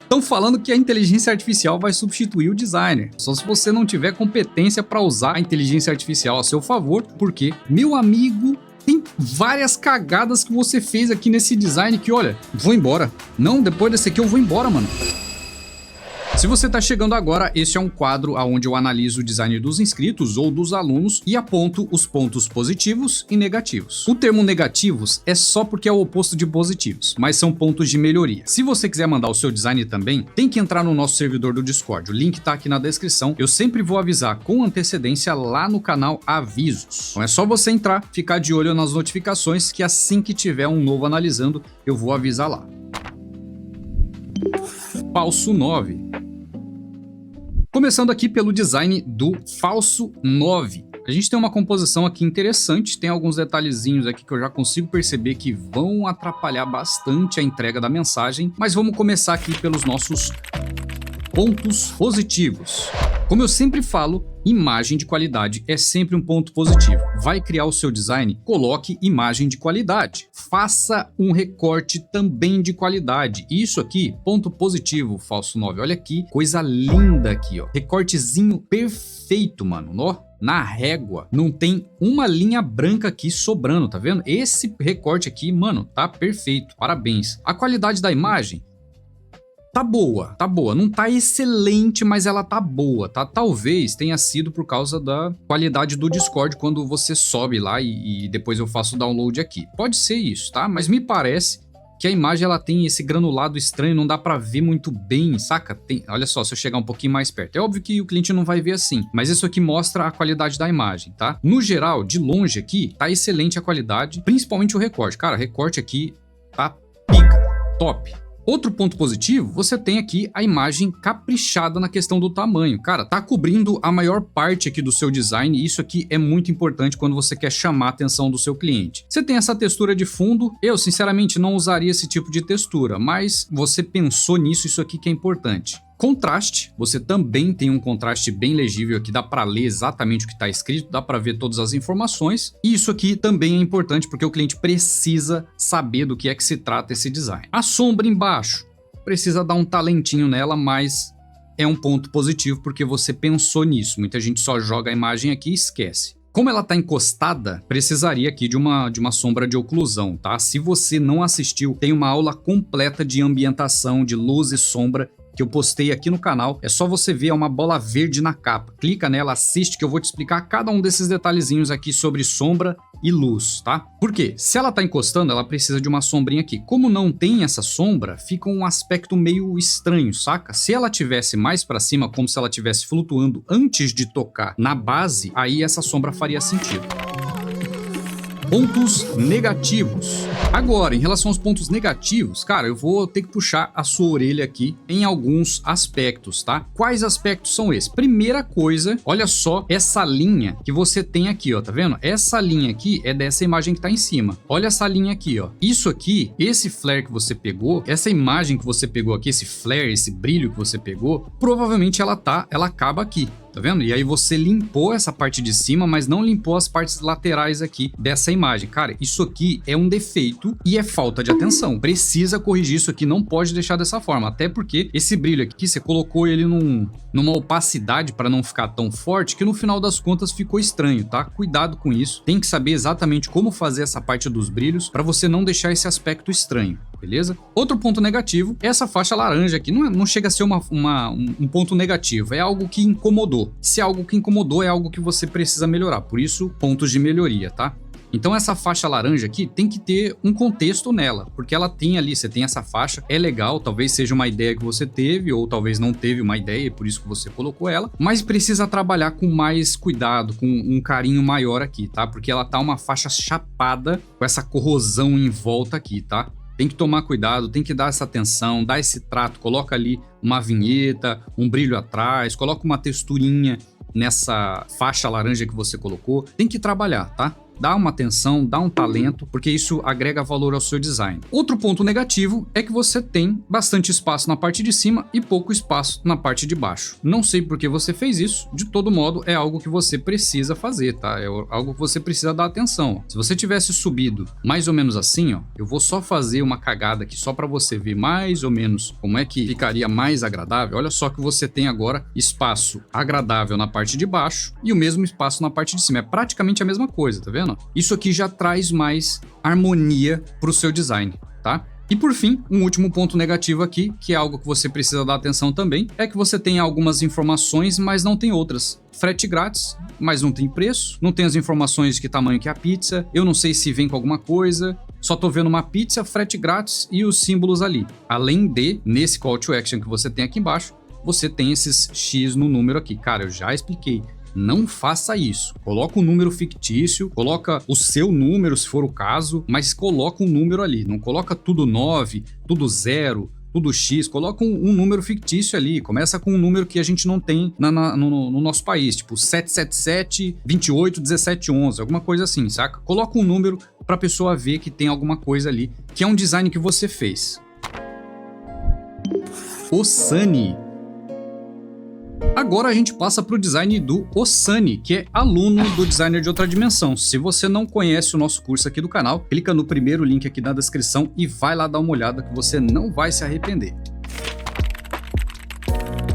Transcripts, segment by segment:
Estão falando que a inteligência artificial vai substituir o designer. Só se você não tiver competência para usar a inteligência artificial a seu favor, porque, meu amigo, tem várias cagadas que você fez aqui nesse design que, olha, vou embora. Não, depois desse aqui eu vou embora, mano. Se você está chegando agora, esse é um quadro onde eu analiso o design dos inscritos ou dos alunos e aponto os pontos positivos e negativos. O termo negativos é só porque é o oposto de positivos, mas são pontos de melhoria. Se você quiser mandar o seu design também, tem que entrar no nosso servidor do Discord. O link está aqui na descrição. Eu sempre vou avisar com antecedência lá no canal Avisos. Então é só você entrar, ficar de olho nas notificações que assim que tiver um novo analisando, eu vou avisar lá. Falso 9. Começando aqui pelo design do Falso 9. A gente tem uma composição aqui interessante, tem alguns detalhezinhos aqui que eu já consigo perceber que vão atrapalhar bastante a entrega da mensagem, mas vamos começar aqui pelos nossos pontos positivos. Como eu sempre falo, imagem de qualidade é sempre um ponto positivo. Vai criar o seu design? Coloque imagem de qualidade. Faça um recorte também de qualidade. Isso aqui, ponto positivo, Falso 9. Olha aqui, coisa linda aqui, ó. Recortezinho perfeito, mano. Ó, na régua. Não tem uma linha branca aqui sobrando, tá vendo? Esse recorte aqui, mano, tá perfeito. Parabéns. A qualidade da imagem tá boa, tá boa. Não tá excelente, mas ela tá boa, tá? Talvez tenha sido por causa da qualidade do Discord quando você sobe lá e depois eu faço o download aqui. Pode ser isso, tá? Mas me parece que a imagem ela tem esse granulado estranho, não dá pra ver muito bem, saca? Olha só, se eu chegar um pouquinho mais perto. É óbvio que o cliente não vai ver assim, mas isso aqui mostra a qualidade da imagem, tá? No geral, de longe aqui, tá excelente a qualidade, principalmente o recorte. Cara, recorte aqui tá pica, top. Outro ponto positivo, você tem aqui a imagem caprichada na questão do tamanho. Cara, tá cobrindo a maior parte aqui do seu design e isso aqui é muito importante quando você quer chamar a atenção do seu cliente. Você tem essa textura de fundo, eu sinceramente não usaria esse tipo de textura, mas você pensou nisso, isso aqui que é importante. Contraste, você também tem um contraste bem legível aqui, dá para ler exatamente o que está escrito, dá para ver todas as informações. E isso aqui também é importante porque o cliente precisa saber do que é que se trata esse design. A sombra embaixo, precisa dar um talentinho nela, mas é um ponto positivo porque você pensou nisso. Muita gente só joga a imagem aqui e esquece. Como ela está encostada, precisaria aqui de uma sombra de oclusão, tá? Se você não assistiu, tem uma aula completa de ambientação, de luz e sombra, que eu postei aqui no canal. É só você ver, é uma bola verde na capa. Clica nela, assiste que eu vou te explicar cada um desses detalhezinhos aqui sobre sombra e luz, tá? Por quê? Se ela tá encostando, ela precisa de uma sombrinha aqui. Como não tem essa sombra, fica um aspecto meio estranho, saca? Se ela tivesse mais pra cima, como se ela estivesse flutuando antes de tocar na base, aí essa sombra faria sentido. Pontos negativos. Agora, em relação aos pontos negativos, cara, eu vou ter que puxar a sua orelha aqui em alguns aspectos, tá? Quais aspectos são esses? Primeira coisa, olha só essa linha que você tem aqui, ó, tá vendo? Essa linha aqui é dessa imagem que tá em cima. Olha essa linha aqui, ó. Isso aqui, esse flare que você pegou, essa imagem que você pegou aqui, esse flare, esse brilho que você pegou, provavelmente ela acaba aqui. Tá vendo? E aí você limpou essa parte de cima, mas não limpou as partes laterais aqui dessa imagem. Cara, isso aqui é um defeito e é falta de atenção. Precisa corrigir isso aqui, não pode deixar dessa forma. Até porque esse brilho aqui, você colocou ele numa opacidade para não ficar tão forte, que no final das contas ficou estranho, tá? Cuidado com isso. Tem que saber exatamente como fazer essa parte dos brilhos para você não deixar esse aspecto estranho. Beleza? Outro ponto negativo, essa faixa laranja aqui não chega a ser um ponto negativo, é algo que incomodou. Se é algo que incomodou, é algo que você precisa melhorar, por isso, pontos de melhoria, tá? Então essa faixa laranja aqui tem que ter um contexto nela, porque ela tem ali, você tem essa faixa, é legal, talvez seja uma ideia que você teve, ou talvez não teve uma ideia, e por isso que você colocou ela, mas precisa trabalhar com mais cuidado, com um carinho maior aqui, tá? Porque ela tá uma faixa chapada, com essa corrosão em volta aqui, tá? Tem que tomar cuidado, tem que dar essa atenção, dar esse trato, coloca ali uma vinheta, um brilho atrás, coloca uma texturinha nessa faixa laranja que você colocou. Tem que trabalhar, tá? dá uma atenção, dá um talento, porque isso agrega valor ao seu design. Outro ponto negativo é que você tem bastante espaço na parte de cima e pouco espaço na parte de baixo. Não sei por que você fez isso, de todo modo é algo que você precisa fazer, tá? É algo que você precisa dar atenção. Se você tivesse subido mais ou menos assim, ó, eu vou só fazer uma cagada aqui só para você ver mais ou menos como é que ficaria mais agradável. Olha só que você tem agora espaço agradável na parte de baixo e o mesmo espaço na parte de cima. É praticamente a mesma coisa, tá vendo? Isso aqui já traz mais harmonia para o seu design, tá? E por fim, um último ponto negativo aqui, que é algo que você precisa dar atenção também, é que você tem algumas informações, mas não tem outras. Frete grátis, mas não tem preço, não tem as informações de que tamanho que é a pizza, eu não sei se vem com alguma coisa, só tô vendo uma pizza, frete grátis e os símbolos ali. Além de, nesse call to action que você tem aqui embaixo, você tem esses X no número aqui. Cara, eu já expliquei. Não faça isso. Coloca um número fictício, coloca o seu número, se for o caso, mas coloca um número ali. Não coloca tudo 9, tudo 0, tudo X. Coloca um número fictício ali. Começa com um número que a gente não tem no nosso país, tipo 777 28 17 11, alguma coisa assim, saca? Coloca um número para a pessoa ver que tem alguma coisa ali, que é um design que você fez. Osani. Agora a gente passa para o design do Osani, que é aluno do Designer de Outra Dimensão. Se você não conhece o nosso curso aqui do canal, clica no primeiro link aqui na descrição e vai lá dar uma olhada que você não vai se arrepender.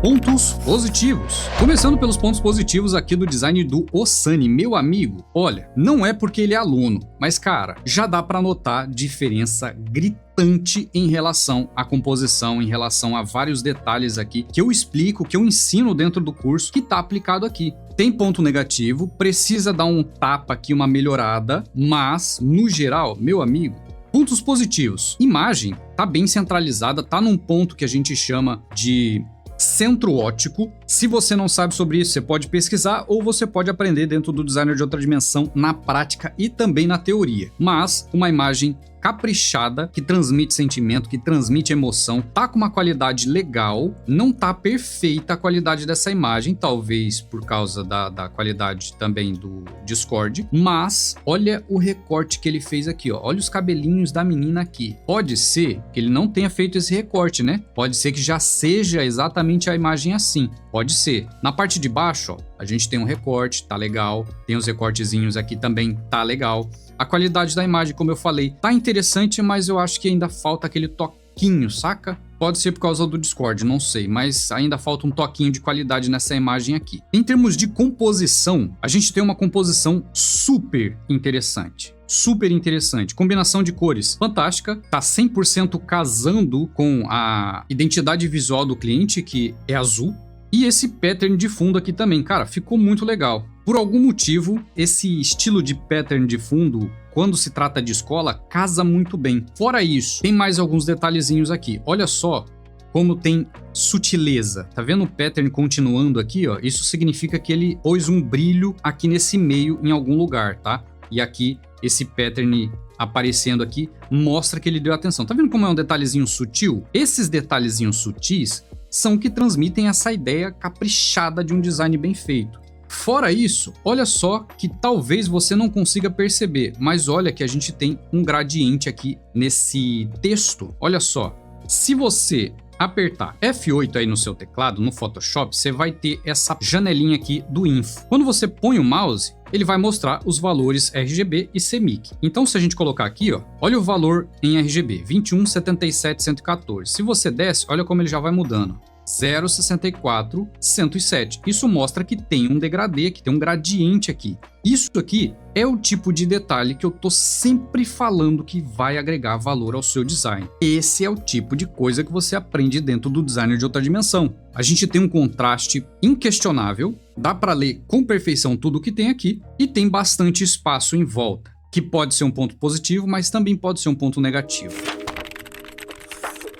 Pontos positivos. Começando pelos pontos positivos aqui do design do Osani, meu amigo. Olha, não é porque ele é aluno, mas cara, já dá para notar diferença gritante em relação à composição, em relação a vários detalhes aqui que eu explico, que eu ensino dentro do curso, que tá aplicado aqui. Tem ponto negativo, precisa dar um tapa aqui, uma melhorada, mas no geral, meu amigo, pontos positivos. Imagem tá bem centralizada, tá num ponto que a gente chama de centro óptico. Se você não sabe sobre isso, você pode pesquisar ou você pode aprender dentro do Designer de Outra Dimensão na prática e também na teoria. Mas uma imagem caprichada, que transmite sentimento, que transmite emoção, tá com uma qualidade legal, não tá perfeita a qualidade dessa imagem, talvez por causa da qualidade também do Discord, mas olha o recorte que ele fez aqui, ó. Olha os cabelinhos da menina aqui. Pode ser que ele não tenha feito esse recorte, né? Pode ser que já seja exatamente a imagem assim, pode ser. Na parte de baixo, ó, a gente tem um recorte, tá legal, tem os recortezinhos aqui também, tá legal. A qualidade da imagem, como eu falei, tá interessante, mas eu acho que ainda falta aquele toquinho, saca? Pode ser por causa do Discord, não sei, mas ainda falta um toquinho de qualidade nessa imagem aqui. Em termos de composição, a gente tem uma composição super interessante. Super interessante, combinação de cores fantástica, tá 100% casando com a identidade visual do cliente, que é azul. E esse pattern de fundo aqui também, cara, ficou muito legal. Por algum motivo, esse estilo de pattern de fundo, quando se trata de escola, casa muito bem. Fora isso, tem mais alguns detalhezinhos aqui. Olha só como tem sutileza. Tá vendo o pattern continuando aqui, ó? Isso significa que ele pôs um brilho aqui nesse meio em algum lugar, tá? E aqui, esse pattern aparecendo aqui, mostra que ele deu atenção. Tá vendo como é um detalhezinho sutil? Esses detalhezinhos sutis são que transmitem essa ideia caprichada de um design bem feito. Fora isso, olha só que talvez você não consiga perceber, mas olha que a gente tem um gradiente aqui nesse texto. Olha só, se você apertar F8 aí no seu teclado, no Photoshop, você vai ter essa janelinha aqui do Info. Quando você põe o mouse, ele vai mostrar os valores RGB e CMYK. Então, se a gente colocar aqui, ó, olha o valor em RGB, 21,77,114. Se você desce, olha como ele já vai mudando. 0,64, 107. Isso mostra que tem um degradê, que tem um gradiente aqui. Isso aqui é o tipo de detalhe que eu tô sempre falando que vai agregar valor ao seu design. Esse é o tipo de coisa que você aprende dentro do Designer de Outra Dimensão. A gente tem um contraste inquestionável, dá para ler com perfeição tudo o que tem aqui e tem bastante espaço em volta, que pode ser um ponto positivo, mas também pode ser um ponto negativo.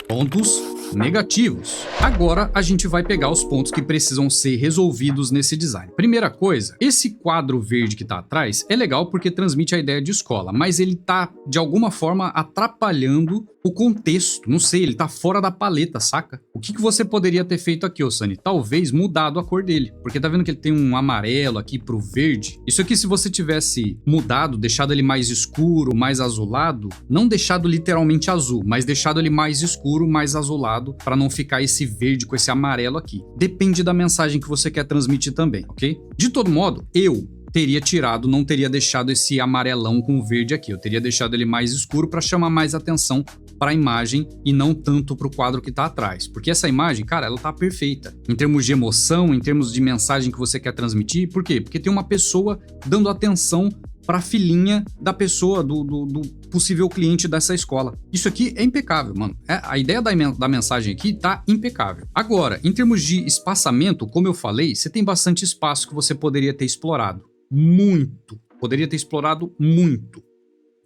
Pontos negativos. Agora a gente vai pegar os pontos que precisam ser resolvidos nesse design. Primeira coisa, esse quadro verde que tá atrás é legal porque transmite a ideia de escola, mas ele tá de alguma forma atrapalhando o contexto. Não sei, ele tá fora da paleta, saca? O que você poderia ter feito aqui, ô Sunny? Talvez mudado a cor dele. Porque tá vendo que ele tem um amarelo aqui pro verde? Isso aqui, se você tivesse mudado, deixado ele mais escuro, mais azulado, não deixado literalmente azul, mas deixado ele mais escuro, mais azulado, para não ficar esse verde com esse amarelo aqui. Depende da mensagem que você quer transmitir também, ok? De todo modo, eu teria tirado, não teria deixado esse amarelão com verde aqui. Eu teria deixado ele mais escuro para chamar mais atenção para a imagem e não tanto para o quadro que está atrás. Porque essa imagem, cara, ela tá perfeita. Em termos de emoção, em termos de mensagem que você quer transmitir. Por quê? Porque tem uma pessoa dando atenção para a filhinha da pessoa, do possível cliente dessa escola. Isso aqui é impecável, mano. A ideia da mensagem aqui tá impecável. Agora, em termos de espaçamento, como eu falei, você tem bastante espaço que você poderia ter explorado. Muito. Poderia ter explorado muito.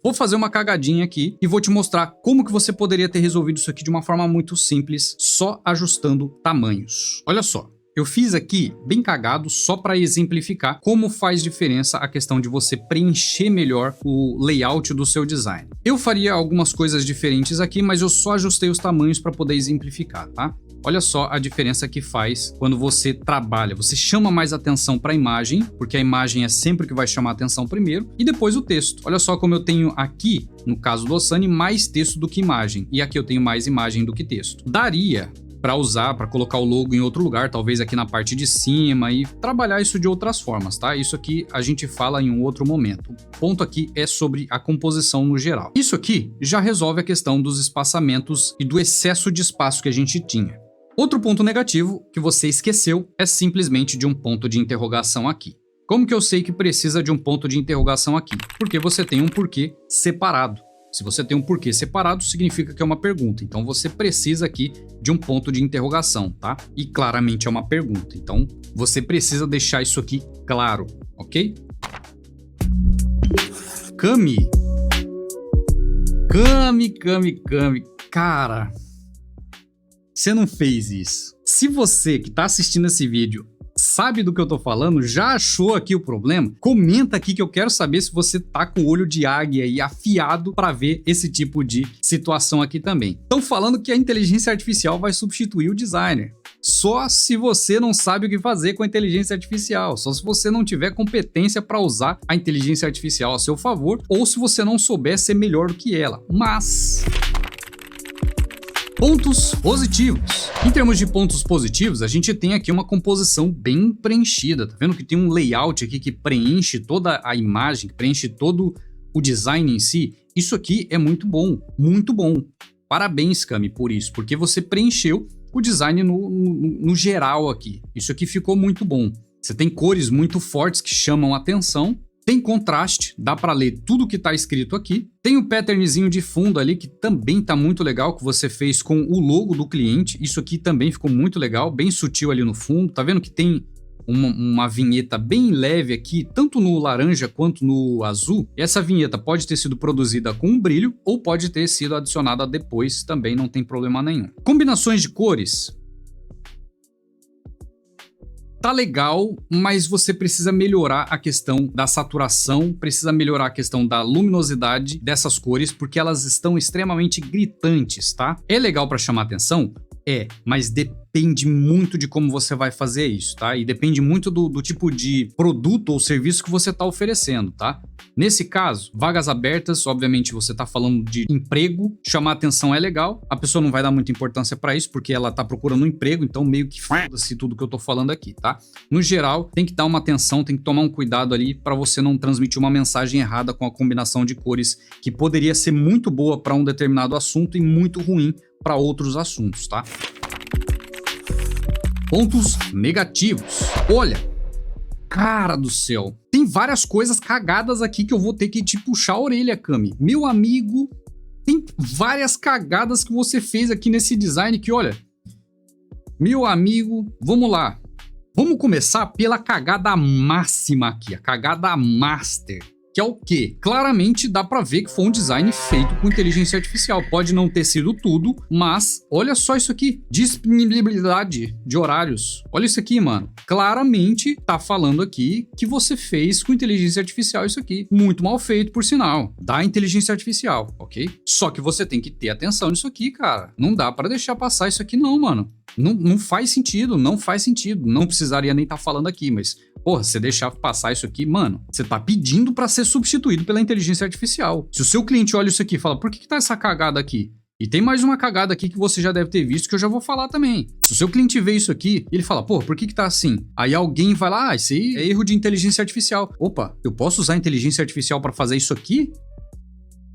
Vou fazer uma cagadinha aqui e vou te mostrar como que você poderia ter resolvido isso aqui de uma forma muito simples, só ajustando tamanhos. Olha só. Eu fiz aqui bem cagado só para exemplificar como faz diferença a questão de você preencher melhor o layout do seu design. Eu faria algumas coisas diferentes aqui, mas eu só ajustei os tamanhos para poder exemplificar, tá? Olha só a diferença que faz quando você trabalha. Você chama mais atenção para a imagem, porque a imagem é sempre que vai chamar atenção primeiro, e depois o texto. Olha só como eu tenho aqui, no caso do Sunny, mais texto do que imagem, e aqui eu tenho mais imagem do que texto. Daria para usar, para colocar o logo em outro lugar, talvez aqui na parte de cima e trabalhar isso de outras formas, tá? Isso aqui a gente fala em um outro momento. O ponto aqui é sobre a composição no geral. Isso aqui já resolve a questão dos espaçamentos e do excesso de espaço que a gente tinha. Outro ponto negativo que você esqueceu é simplesmente de um ponto de interrogação aqui. Como que eu sei que precisa de um ponto de interrogação aqui? Porque você tem um porquê separado. Se você tem um porquê separado, significa que é uma pergunta. Então você precisa aqui de um ponto de interrogação, tá? E claramente é uma pergunta. Então você precisa deixar isso aqui claro, ok? Cami. Cara, você não fez isso. Se você que tá assistindo esse vídeo sabe do que eu tô falando, já achou aqui o problema? Comenta aqui que eu quero saber se você tá com o olho de águia aí afiado para ver esse tipo de situação aqui também. Estão falando que a inteligência artificial vai substituir o designer. Só se você não sabe o que fazer com a inteligência artificial, só se você não tiver competência para usar a inteligência artificial a seu favor, ou se você não souber ser melhor do que ela. Mas pontos positivos. Em termos de pontos positivos, a gente tem aqui uma composição bem preenchida. Tá vendo que tem um layout aqui que preenche toda a imagem, que preenche todo o design em si? Isso aqui é muito bom, muito bom. Parabéns, Cami, por isso, porque você preencheu o design no geral aqui. Isso aqui ficou muito bom. Você tem cores muito fortes que chamam a atenção. Tem contraste, dá para ler tudo que está escrito aqui. Tem o patternzinho de fundo ali que também tá muito legal, que você fez com o logo do cliente. Isso aqui também ficou muito legal, bem sutil ali no fundo. Tá vendo que tem uma vinheta bem leve aqui, tanto no laranja quanto no azul. E essa vinheta pode ter sido produzida com um brilho ou pode ter sido adicionada depois, também não tem problema nenhum. Combinações de cores. Tá legal, mas você precisa melhorar a questão da saturação, precisa melhorar a questão da luminosidade dessas cores, porque elas estão extremamente gritantes, tá? É legal para chamar atenção? É, mas depende muito de como você vai fazer isso, tá? E depende muito do tipo de produto ou serviço que você tá oferecendo, tá? Nesse caso, vagas abertas, obviamente você tá falando de emprego, chamar atenção é legal, a pessoa não vai dar muita importância para isso, porque ela tá procurando um emprego, então meio que foda-se tudo que eu tô falando aqui, tá? No geral, tem que dar uma atenção, tem que tomar um cuidado ali para você não transmitir uma mensagem errada com a combinação de cores que poderia ser muito boa para um determinado assunto e muito ruim para outros assuntos, tá? Pontos negativos. Olha, cara do céu, tem várias coisas cagadas aqui que eu vou ter que te puxar a orelha, Cami. Meu amigo, tem várias cagadas que você fez aqui nesse design que, olha, meu amigo, vamos lá. Vamos começar pela cagada máxima aqui, a cagada master, que é o quê? Claramente dá pra ver que foi um design feito com inteligência artificial. Pode não ter sido tudo, mas olha só isso aqui. Disponibilidade de horários. Olha isso aqui, mano. Claramente tá falando aqui que você fez com inteligência artificial isso aqui. Muito mal feito, por sinal. Da inteligência artificial, ok? Só que você tem que ter atenção nisso aqui, cara. Não dá pra deixar passar isso aqui não, mano. Não faz sentido, não faz sentido. Não precisaria nem estar falando aqui, mas... Porra, você deixar passar isso aqui, mano, você tá pedindo pra ser substituído pela inteligência artificial. Se o seu cliente olha isso aqui e fala, por que tá essa cagada aqui? E tem mais uma cagada aqui que você já deve ter visto que eu já vou falar também. Se o seu cliente vê isso aqui, ele fala, pô, por que tá assim? Aí alguém vai lá, isso aí é erro de inteligência artificial. Opa, eu posso usar inteligência artificial pra fazer isso aqui?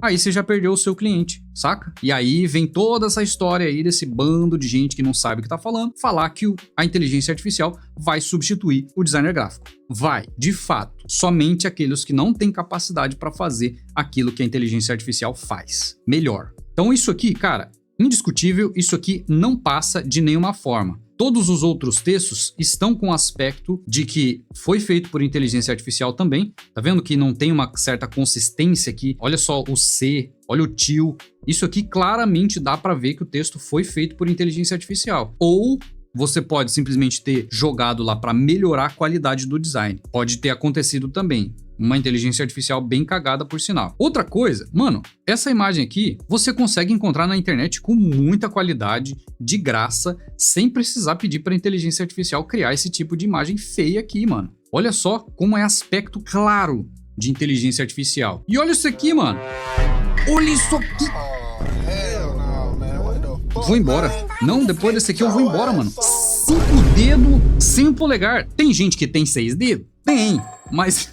Aí você já perdeu o seu cliente, saca? E aí vem toda essa história aí desse bando de gente que não sabe o que tá falando, falar que a inteligência artificial vai substituir o designer gráfico. Vai, de fato, somente aqueles que não têm capacidade para fazer aquilo que a inteligência artificial faz melhor. Então isso aqui, cara, indiscutível, isso aqui não passa de nenhuma forma. Todos os outros textos estão com o aspecto de que foi feito por inteligência artificial também. Tá vendo que não tem uma certa consistência aqui? Olha só o C, olha o til. Isso aqui claramente dá para ver que o texto foi feito por inteligência artificial. Ou você pode simplesmente ter jogado lá para melhorar a qualidade do design. Pode ter acontecido também. Uma inteligência artificial bem cagada, por sinal. Outra coisa, mano, essa imagem aqui você consegue encontrar na internet com muita qualidade, de graça, sem precisar pedir para a inteligência artificial criar esse tipo de imagem feia aqui, mano. Olha só como é aspecto claro de inteligência artificial. E olha isso aqui, mano. Olha isso aqui. Vou embora. Não, depois desse aqui eu vou embora, mano. 5 dedos sem o polegar. Tem gente que tem 6 dedos? Tem, mas...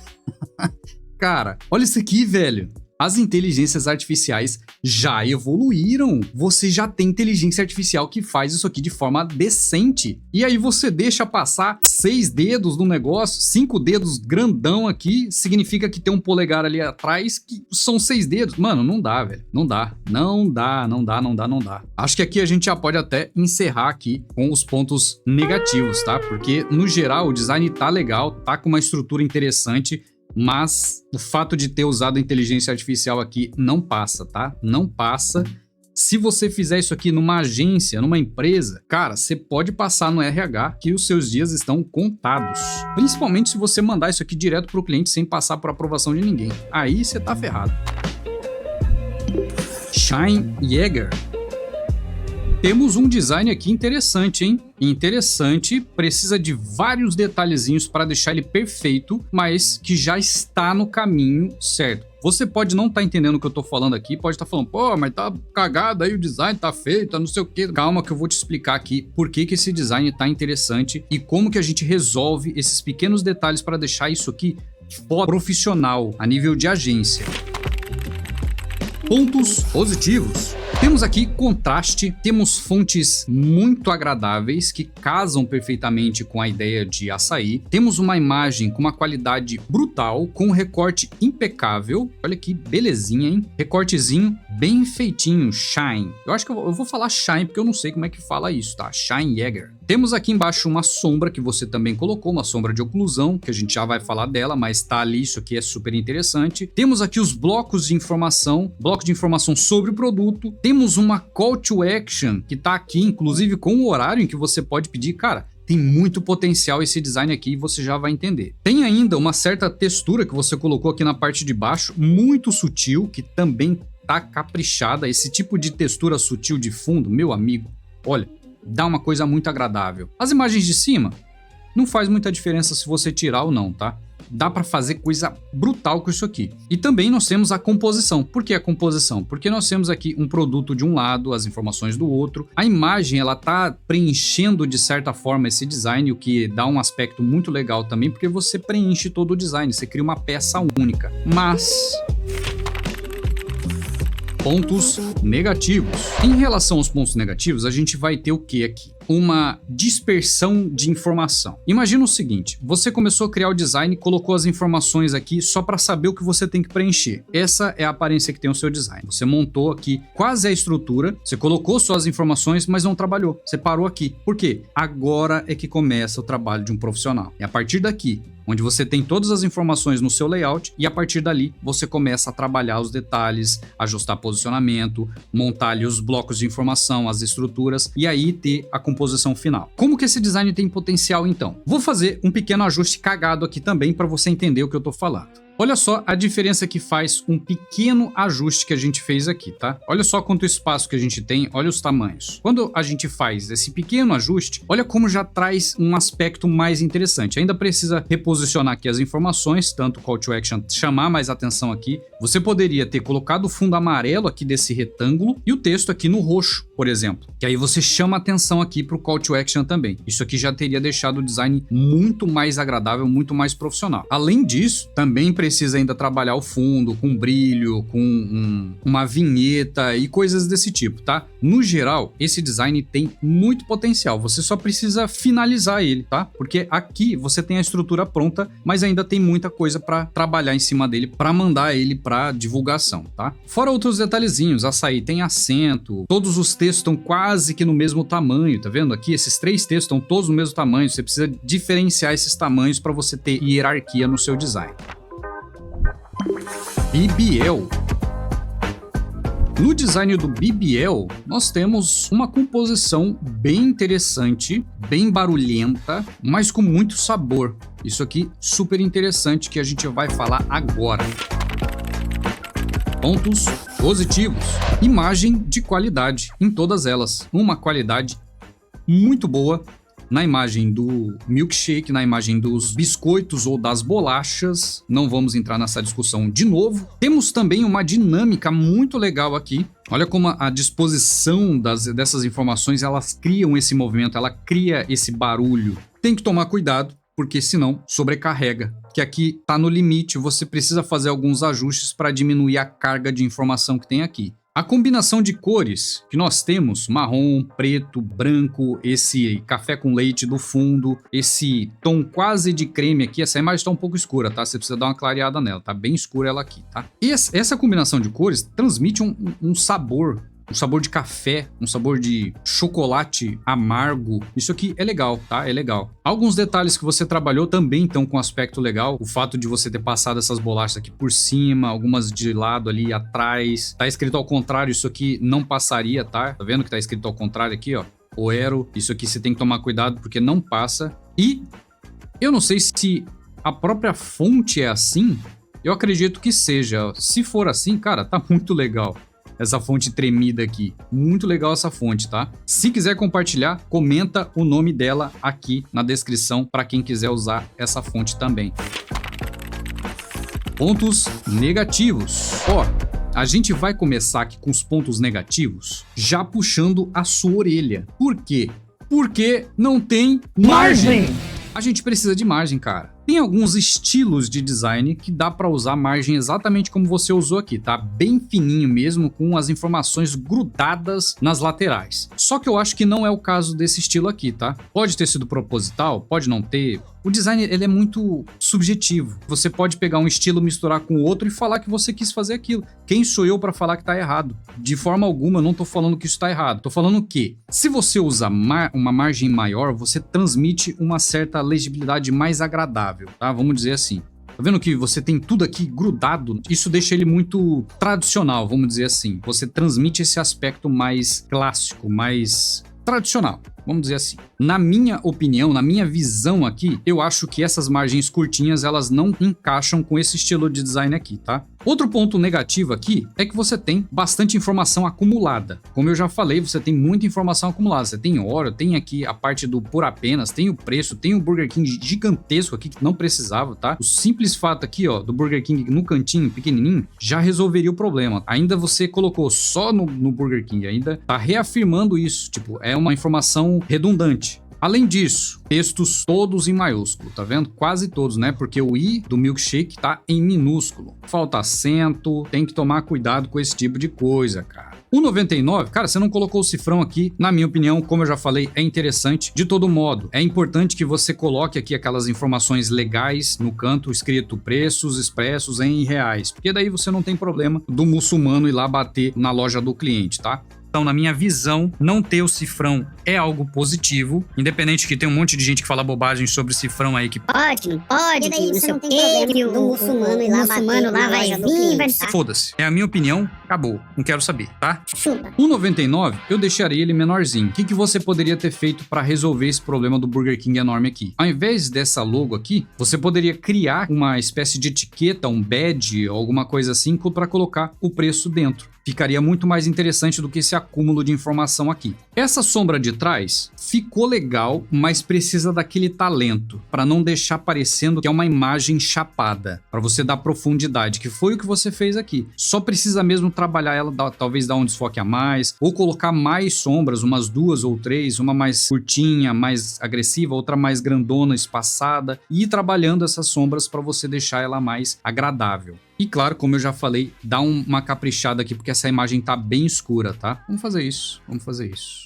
Cara, olha isso aqui, velho. As inteligências artificiais já evoluíram. Você já tem inteligência artificial que faz isso aqui de forma decente. E aí você deixa passar 6 dedos no negócio, 5 dedos grandão aqui, significa que tem um polegar ali atrás que são 6 dedos. Mano, não dá, velho. Não dá. Acho que aqui a gente já pode até encerrar aqui com os pontos negativos, tá? Porque, no geral, o design tá legal, tá com uma estrutura interessante, mas o fato de ter usado a inteligência artificial aqui não passa, tá? Não passa. Se você fizer isso aqui numa agência, numa empresa, cara, você pode passar no RH que os seus dias estão contados. Principalmente se você mandar isso aqui direto pro cliente sem passar por aprovação de ninguém. Aí você tá ferrado. Shine Jäger. Temos um design aqui interessante, hein? Interessante, precisa de vários detalhezinhos para deixar ele perfeito, mas que já está no caminho certo. Você pode não estar entendendo o que eu tô falando aqui, pode estar falando, pô, mas tá cagado aí, o design tá feio, tá não sei o quê. Calma que eu vou te explicar aqui por que esse design tá interessante e como que a gente resolve esses pequenos detalhes para deixar isso aqui profissional, a nível de agência. Pontos positivos. Temos aqui contraste, temos fontes muito agradáveis que casam perfeitamente com a ideia de açaí. Temos uma imagem com uma qualidade brutal, com um recorte impecável. Olha que belezinha, hein? Recortezinho bem feitinho, shine. Eu acho que eu vou falar shine porque eu não sei como é que fala isso, tá? Shine Jäger. Temos aqui embaixo uma sombra que você também colocou, uma sombra de oclusão, que a gente já vai falar dela, mas tá ali, isso aqui é super interessante. Temos aqui os blocos de informação, bloco de informação sobre o produto. Temos uma call to action, que tá aqui, inclusive com o horário em que você pode pedir. Cara, tem muito potencial esse design aqui e você já vai entender. Tem ainda uma certa textura que você colocou aqui na parte de baixo, muito sutil, que também tá caprichada. Esse tipo de textura sutil de fundo, meu amigo, olha, dá uma coisa muito agradável. As imagens de cima, não faz muita diferença se você tirar ou não, tá? Dá para fazer coisa brutal com isso aqui. E também nós temos a composição. Por que a composição? Porque nós temos aqui um produto de um lado, as informações do outro. A imagem, ela tá preenchendo de certa forma esse design, o que dá um aspecto muito legal também, porque você preenche todo o design, você cria uma peça única. Mas... pontos negativos. Em relação aos pontos negativos, a gente vai ter o que aqui? Uma dispersão de informação. Imagina o seguinte, você começou a criar o design, colocou as informações aqui só para saber o que você tem que preencher. Essa é a aparência que tem o seu design. Você montou aqui quase a estrutura, você colocou suas informações, mas não trabalhou. Você parou aqui. Por quê? Agora é que começa o trabalho de um profissional. E a partir daqui, onde você tem todas as informações no seu layout e a partir dali você começa a trabalhar os detalhes, ajustar posicionamento, montar ali os blocos de informação, as estruturas e aí ter a composição final. Como que esse design tem potencial então? Vou fazer um pequeno ajuste cagado aqui também para você entender o que eu tô falando. Olha só a diferença que faz um pequeno ajuste que a gente fez aqui, tá? Olha só quanto espaço que a gente tem, olha os tamanhos. Quando a gente faz esse pequeno ajuste, olha como já traz um aspecto mais interessante. Ainda precisa reposicionar aqui as informações, tanto o Call to Action chamar mais atenção aqui. Você poderia ter colocado o fundo amarelo aqui desse retângulo e o texto aqui no roxo, por exemplo. Que aí você chama atenção aqui para o Call to Action também. Isso aqui já teria deixado o design muito mais agradável, muito mais profissional. Além disso, também precisa ainda trabalhar o fundo com brilho, com uma vinheta e coisas desse tipo, tá? No geral, esse design tem muito potencial, você só precisa finalizar ele, tá? Porque aqui você tem a estrutura pronta, mas ainda tem muita coisa para trabalhar em cima dele, para mandar ele para divulgação, tá? Fora outros detalhezinhos, açaí tem acento, todos os textos estão quase que no mesmo tamanho, tá vendo? Aqui esses 3 textos estão todos no mesmo tamanho, você precisa diferenciar esses tamanhos para você ter hierarquia no seu design. BBL. No design do BBL, nós temos uma composição bem interessante, bem barulhenta, mas com muito sabor. Isso aqui super interessante que a gente vai falar agora. Pontos positivos. Imagem de qualidade em todas elas. Uma qualidade muito boa. Na imagem do milkshake, na imagem dos biscoitos ou das bolachas, não vamos entrar nessa discussão de novo. Temos também uma dinâmica muito legal aqui. Olha como a disposição dessas informações, elas criam esse movimento, ela cria esse barulho. Tem que tomar cuidado, porque senão sobrecarrega. Que aqui está no limite, você precisa fazer alguns ajustes para diminuir a carga de informação que tem aqui. A combinação de cores que nós temos, marrom, preto, branco, esse café com leite do fundo, esse tom quase de creme aqui, essa imagem está um pouco escura, tá? Você precisa dar uma clareada nela, tá bem escura ela aqui, tá? E essa combinação de cores transmite um sabor de café, um sabor de chocolate amargo. Isso aqui é legal, tá? É legal. Alguns detalhes que você trabalhou também estão com aspecto legal. O fato de você ter passado essas bolachas aqui por cima, algumas de lado ali atrás. Tá escrito ao contrário, isso aqui não passaria, tá? Tá vendo que tá escrito ao contrário aqui, ó? Oero. Isso aqui você tem que tomar cuidado porque não passa. E eu não sei se a própria fonte é assim. Eu acredito que seja. Se for assim, cara, tá muito legal. Essa fonte tremida aqui. Muito legal essa fonte, tá? Se quiser compartilhar, comenta o nome dela aqui na descrição para quem quiser usar essa fonte também. Pontos negativos. Ó, a gente vai começar aqui com os pontos negativos, já puxando a sua orelha. Por quê? Porque não tem margem. A gente precisa de margem, cara. Tem alguns estilos de design que dá para usar margem exatamente como você usou aqui, tá? Bem fininho mesmo, com as informações grudadas nas laterais. Só que eu acho que não é o caso desse estilo aqui, tá? Pode ter sido proposital, pode não ter. O design, ele é muito subjetivo. Você pode pegar um estilo, misturar com o outro e falar que você quis fazer aquilo. Quem sou eu para falar que tá errado? De forma alguma, eu não tô falando que isso tá errado. Tô falando que, se você usa uma margem maior, você transmite uma certa legibilidade mais agradável, tá? Vamos dizer assim. Tá vendo que você tem tudo aqui grudado? Isso deixa ele muito tradicional, vamos dizer assim. Você transmite esse aspecto mais clássico, mais tradicional, vamos dizer assim. Na minha opinião, na minha visão aqui, eu acho que essas margens curtinhas, elas não encaixam com esse estilo de design aqui, tá? Outro ponto negativo aqui é que você tem bastante informação acumulada. Como eu já falei, você tem muita informação acumulada. Você tem hora, tem aqui a parte do por apenas, tem o preço, tem o Burger King gigantesco aqui que não precisava, tá? O simples fato aqui, ó, do Burger King no cantinho, pequenininho, já resolveria o problema. Ainda você colocou só no Burger King, ainda tá reafirmando isso. Tipo, é uma informação redundante. Além disso, textos todos em maiúsculo, tá vendo? Quase todos, né? Porque o I do milkshake tá em minúsculo. Falta acento, tem que tomar cuidado com esse tipo de coisa, cara. O 99, cara, você não colocou o cifrão aqui, na minha opinião, como eu já falei, é interessante. De todo modo, é importante que você coloque aqui aquelas informações legais no canto, escrito preços expressos em reais, porque daí você não tem problema do muçulmano ir lá bater na loja do cliente, tá? Então, na minha visão, não ter o cifrão é algo positivo, independente que tem um monte de gente que fala bobagem sobre cifrão aí que pode, não sei o que, que o muçulmano lá vai vir, vai... Foda-se. É a minha opinião, acabou. Não quero saber, tá? Chupa. O 99, eu deixaria ele menorzinho. O que você poderia ter feito para resolver esse problema do Burger King enorme aqui? Ao invés dessa logo aqui, você poderia criar uma espécie de etiqueta, um badge, alguma coisa assim, para colocar o preço dentro. Ficaria muito mais interessante do que esse acúmulo de informação aqui. Essa sombra de trás ficou legal, mas precisa daquele talento para não deixar parecendo que é uma imagem chapada, para você dar profundidade, que foi o que você fez aqui. Só precisa mesmo trabalhar ela, talvez dar um desfoque a mais, ou colocar mais sombras, umas 2 ou 3, uma mais curtinha, mais agressiva, outra mais grandona, espaçada, e ir trabalhando essas sombras para você deixar ela mais agradável. E claro, como eu já falei, dá uma caprichada aqui, porque essa imagem tá bem escura, tá? Vamos fazer isso.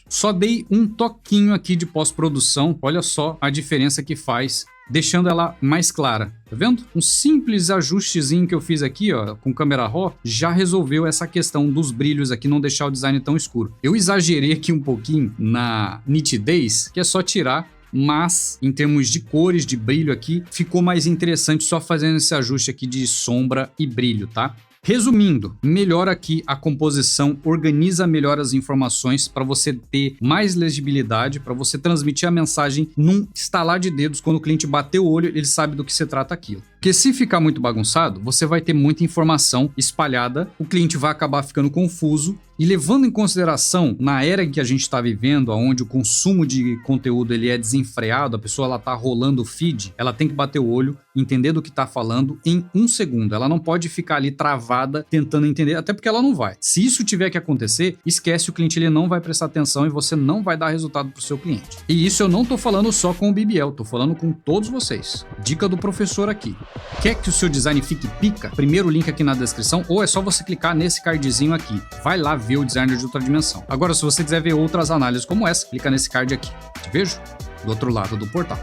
Só dei um toquinho aqui de pós-produção, olha só a diferença que faz, deixando ela mais clara, tá vendo? Um simples ajustezinho que eu fiz aqui, ó, com câmera RAW, já resolveu essa questão dos brilhos aqui, não deixar o design tão escuro. Eu exagerei aqui um pouquinho na nitidez, que é só tirar, mas em termos de cores, de brilho aqui, ficou mais interessante só fazendo esse ajuste aqui de sombra e brilho, tá? Resumindo, melhora aqui a composição, organiza melhor as informações para você ter mais legibilidade, para você transmitir a mensagem num estalar de dedos. Quando o cliente bater o olho, ele sabe do que se trata aquilo. Porque se ficar muito bagunçado, você vai ter muita informação espalhada, o cliente vai acabar ficando confuso. E levando em consideração, na era em que a gente está vivendo, onde o consumo de conteúdo ele é desenfreado, a pessoa ela tá rolando o feed, ela tem que bater o olho, entender do que está falando em 1 segundo. Ela não pode ficar ali travada tentando entender, até porque ela não vai. Se isso tiver que acontecer, esquece, o cliente ele não vai prestar atenção e você não vai dar resultado para o seu cliente. E isso eu não tô falando só com o BBL, tô falando com todos vocês. Dica do professor aqui. Quer que o seu design fique pica? Primeiro link aqui na descrição, ou é só você clicar nesse cardzinho aqui. Vai lá ver o designer de outra dimensão. Agora, se você quiser ver outras análises como essa, clica nesse card aqui. Te vejo do outro lado do portal.